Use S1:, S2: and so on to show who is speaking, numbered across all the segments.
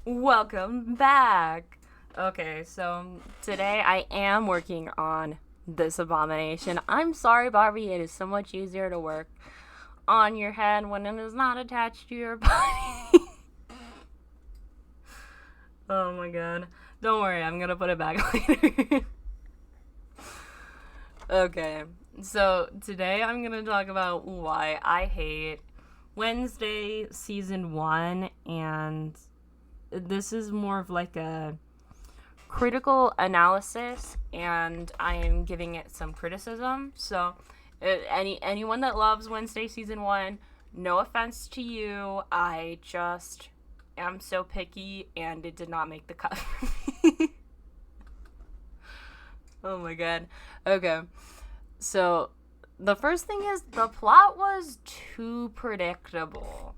S1: Welcome back. Okay, so today I am working on this abomination. I'm sorry, Barbie, it is so much easier to work on your head when it is not attached to your body. Oh my god. Don't worry, I'm gonna put it back later. Okay, so today I'm gonna talk about why I hate Wednesday season 1, and this is more of like a critical analysis, and I am giving it some criticism. So, anyone that loves Wednesday season 1, no offense to you. I just am so picky, and it did not make the cut for me. Oh my god. Okay. So, the first thing is the plot was too predictable.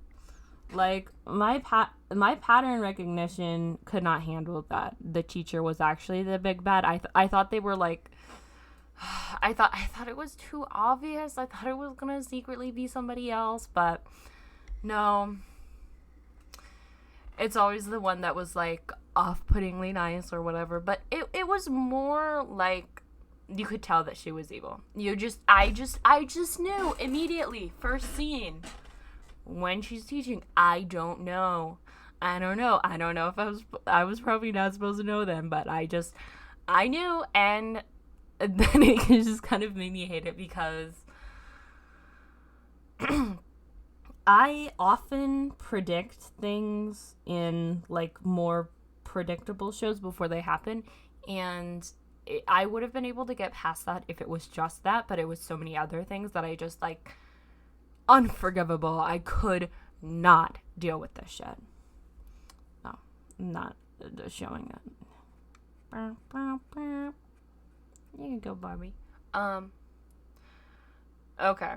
S1: Like my pattern recognition could not handle that the teacher was actually the big bad. I thought they were like I thought it was too obvious. I thought it was going to secretly be somebody else, but no. It's always the one that was like off-puttingly nice or whatever, but it was more like you could tell that she was evil. I just knew immediately, first scene, when she's teaching. I don't know if I was probably not supposed to know then, but I knew. And then it just kind of made me hate it because I often predict things in like more predictable shows before they happen, and I would have been able to get past that if it was just that, but it was so many other things that I just like unforgivable. I could not deal with this shit. No, I'm not showing it. You can go, Barbie. Um. Okay.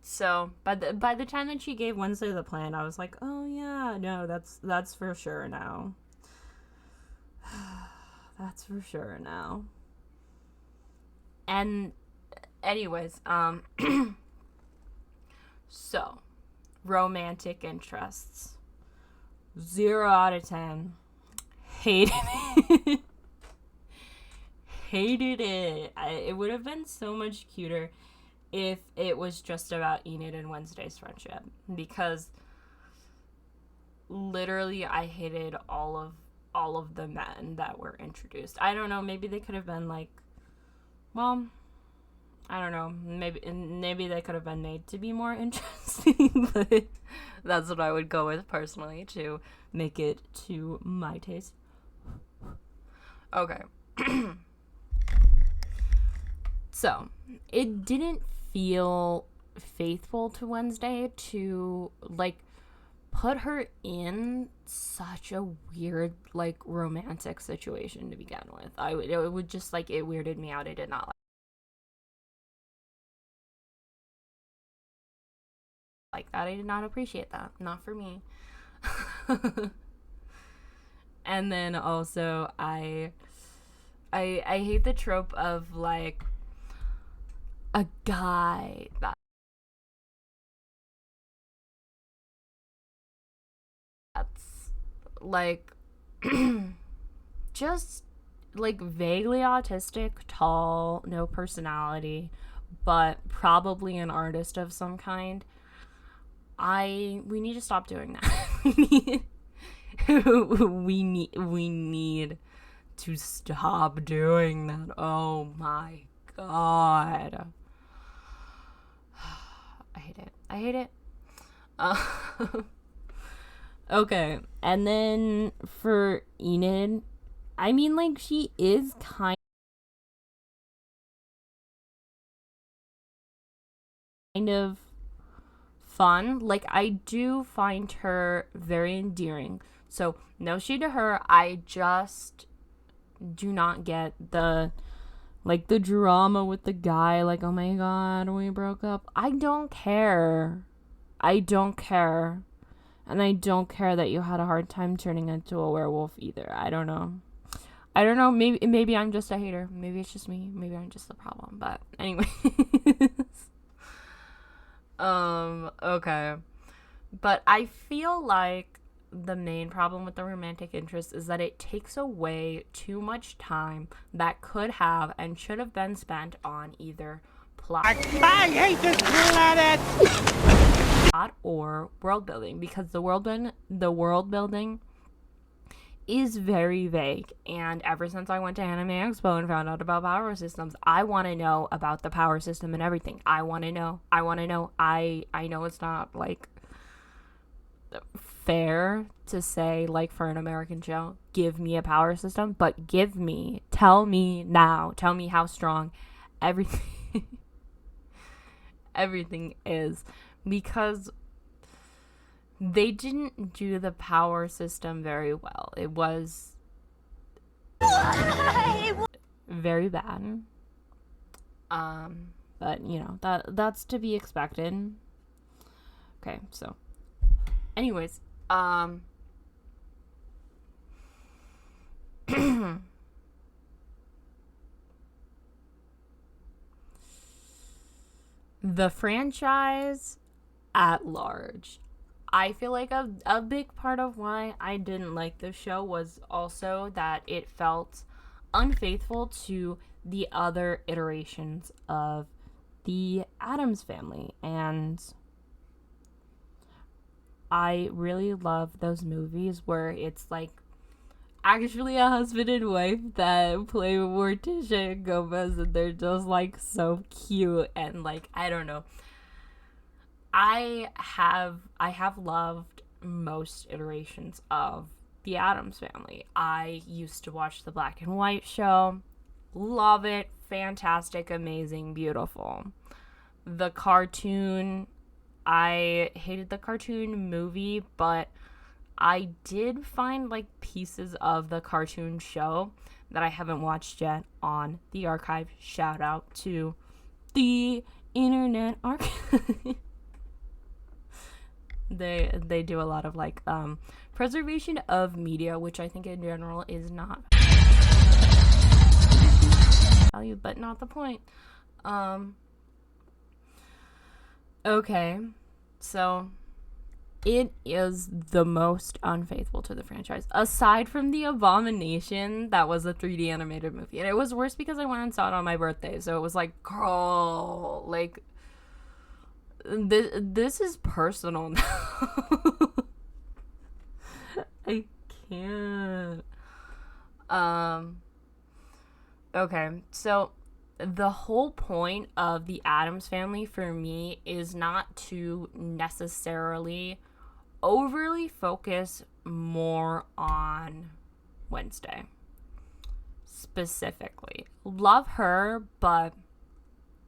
S1: So by the time that she gave Wednesday the plan, I was like, oh yeah, no, that's for sure now. That's for sure now. And anyways, so romantic interests. 0 out of 10. Hated it. Hated it. It would have been so much cuter if it was just about Enid and Wednesday's friendship, because literally I hated all of the men that were introduced. I don't know, maybe they could have been like, well, I don't know, maybe they could have been made to be more interesting, but that's what I would go with personally to make it to my taste. Okay. So, it didn't feel faithful to Wednesday to like put her in such a weird like romantic situation to begin with. It would just like it weirded me out. I did not like that. I did not appreciate that. Not for me. And then also I hate the trope of like a guy that's like just like vaguely autistic, tall, no personality, but probably an artist of some kind. We need to stop doing that. we need to stop doing that. Oh my god. I hate it. I hate it. Uh, okay. And then for Enid, I mean, like, she is kind of fun. Like, I do find her very endearing. So, no shade to her. I just do not get the drama with the guy. Like, oh my god, we broke up. I don't care. I don't care. And I don't care that you had a hard time turning into a werewolf either. I don't know. I don't know. Maybe I'm just a hater. Maybe it's just me. Maybe I'm just the problem. But anyway. Okay. But I feel like the main problem with the romantic interest is that it takes away too much time that could have and should have been spent on either plot. I hate this planet! Plot or world building, because the world building is very vague. And ever since I went to Anime Expo and found out about power systems, I want to know about the power system and everything. I want to know. I know it's not like fair to say, like, for an American show, give me a power system, but tell me now, tell me how strong everything everything is, because they didn't do the power system very well. It was very bad. But you know, that's to be expected. Okay, so anyways, the franchise at large. I feel like a big part of why I didn't like the show was also that it felt unfaithful to the other iterations of the Addams family. And I really love those movies where it's like actually a husband and wife that play Morticia and Gomez, and they're just like so cute. And like, I don't know, I have loved most iterations of the Addams family. I used to watch the black and white show. Love it. Fantastic, amazing, beautiful. The cartoon, I hated the cartoon movie, but I did find like pieces of the cartoon show that I haven't watched yet on the archive. Shout out to the Internet Archive. They do a lot of like preservation of media, which I think in general is not value, but not the point. Okay, so it is the most unfaithful to the franchise, aside from The Abomination. That was a 3D animated movie, and it was worse because I went and saw it on my birthday, so it was like, girl, like, this is personal now. I can't. Okay, so the whole point of the Addams family for me is not to necessarily overly focus more on Wednesday specifically. Love her, but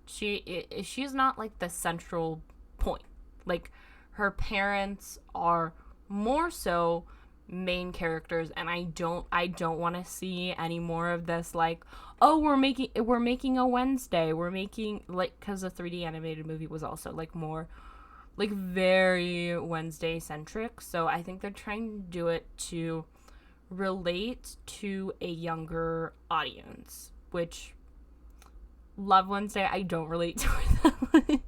S1: she's not like the central point. Like, her parents are more so main characters, and I don't want to see any more of this like, oh, we're making a Wednesday, we're making, like, because the 3D animated movie was also like more like very Wednesday centric. So I think they're trying to do it to relate to a younger audience, which, love Wednesday, I don't relate to it that much.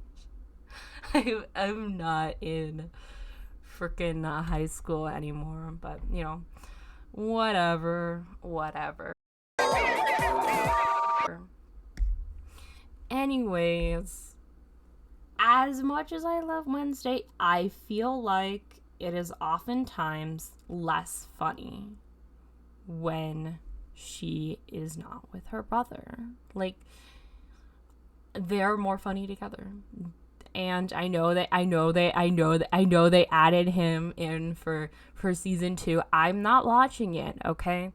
S1: I'm not in freaking high school anymore, but you know, whatever. Anyways, as much as I love Wednesday, I feel like it is oftentimes less funny when she is not with her brother. Like, they're more funny together. And I know they added him in for season 2. I'm not watching it, okay?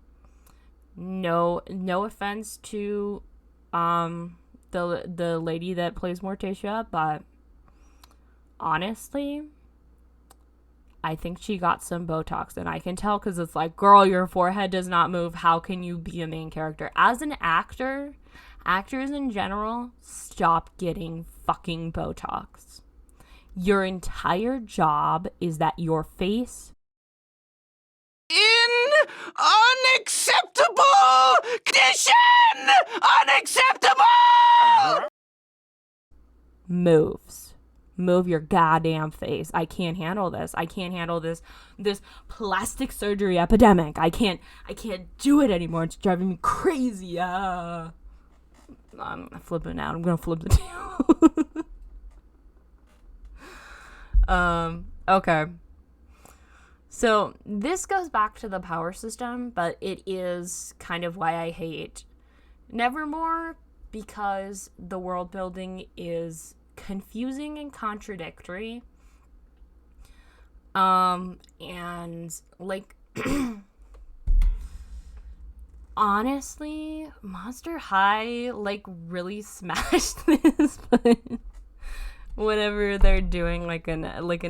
S1: No offense to the lady that plays Morticia, but honestly, I think she got some Botox, and I can tell because it's like, girl, your forehead does not move. How can you be a main character? As an actor, actors in general, stop getting fucking Botox. Your entire job is that your face
S2: in unacceptable condition! Unacceptable!
S1: moves. move your goddamn face. I can't handle this. I can't handle this plastic surgery epidemic. I can't do it anymore. It's driving me crazy. I'm flipping out. I'm gonna flip the tail. Okay. So this goes back to the power system, but it is kind of why I hate Nevermore, because the world building is confusing and contradictory. And like honestly, Monster High like really smashed this, but whenever they're doing like an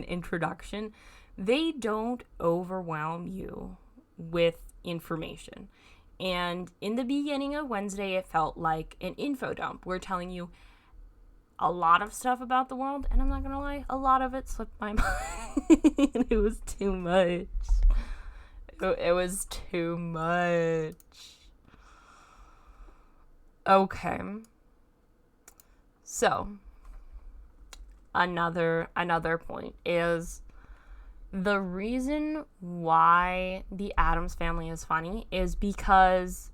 S1: introduction, they don't overwhelm you with information. And in the beginning of Wednesday, it felt like an info dump. We're telling you a lot of stuff about the world, and I'm not gonna lie, a lot of it slipped my mind. It was too much. It was too much. Okay. So, another point is the reason why the Addams Family is funny is because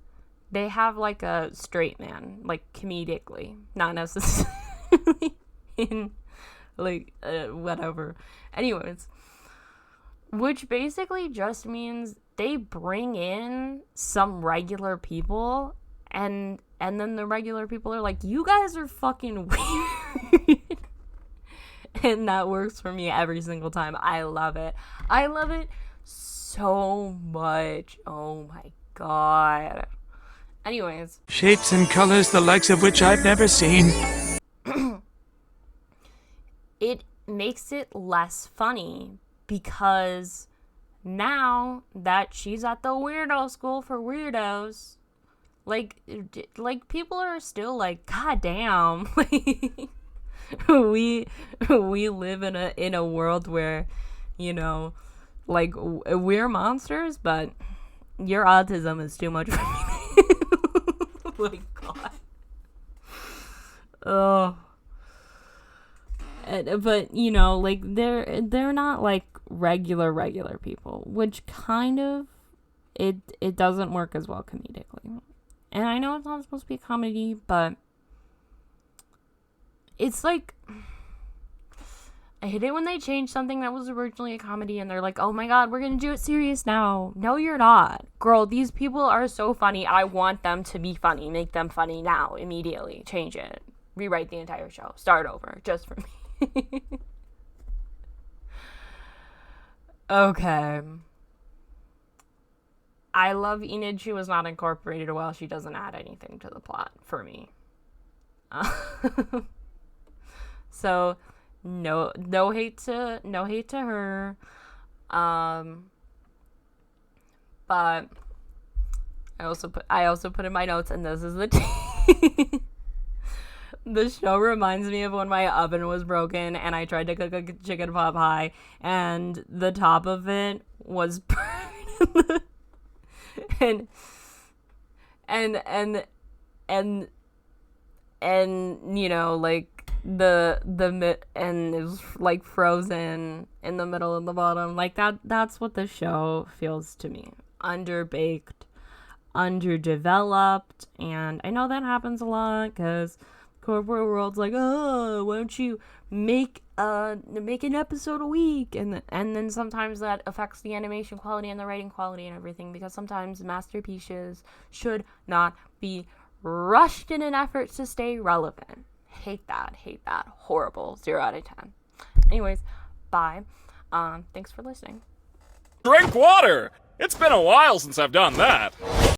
S1: they have like a straight man, like comedically, not necessarily in like whatever. Anyways, which basically just means they bring in some regular people, and then the regular people are like, you guys are fucking weird. And that works for me every single time. I love it. I love it so much. Oh my god. Anyways.
S2: Shapes and colors the likes of which I've never seen.
S1: It makes it less funny because now that she's at the weirdo school for weirdos, like people are still like, god damn. we live in a world where, you know, like we're monsters, but your autism is too much for me. Oh my god. Oh. But you know, like they're not like regular people, which kind of it doesn't work as well comedically. And I know it's not supposed to be a comedy, but it's like, I hate it when they change something that was originally a comedy and they're like, oh my god, we're gonna do it serious now. No, you're not. Girl, these people are so funny. I want them to be funny. Make them funny now, immediately. Change it. Rewrite the entire show. Start over, just for me. Okay. I love Enid. She was not incorporated well. She doesn't add anything to the plot for me. So no hate to her. But I also put in my notes, and this is the the show reminds me of when my oven was broken and I tried to cook a chicken pot pie and the top of it was burned. and you know, like and it was like frozen in the middle and the bottom. Like that's what the show feels to me. Underbaked, underdeveloped, and I know that happens a lot because corporate world's like, oh, why don't you make an episode a week, and then sometimes that affects the animation quality and the writing quality and everything, because sometimes masterpieces should not be rushed in an effort to stay relevant. Hate that. Horrible. 0 out of 10. Anyways, bye. Thanks for listening.
S3: Drink water! It's been a while since I've done that.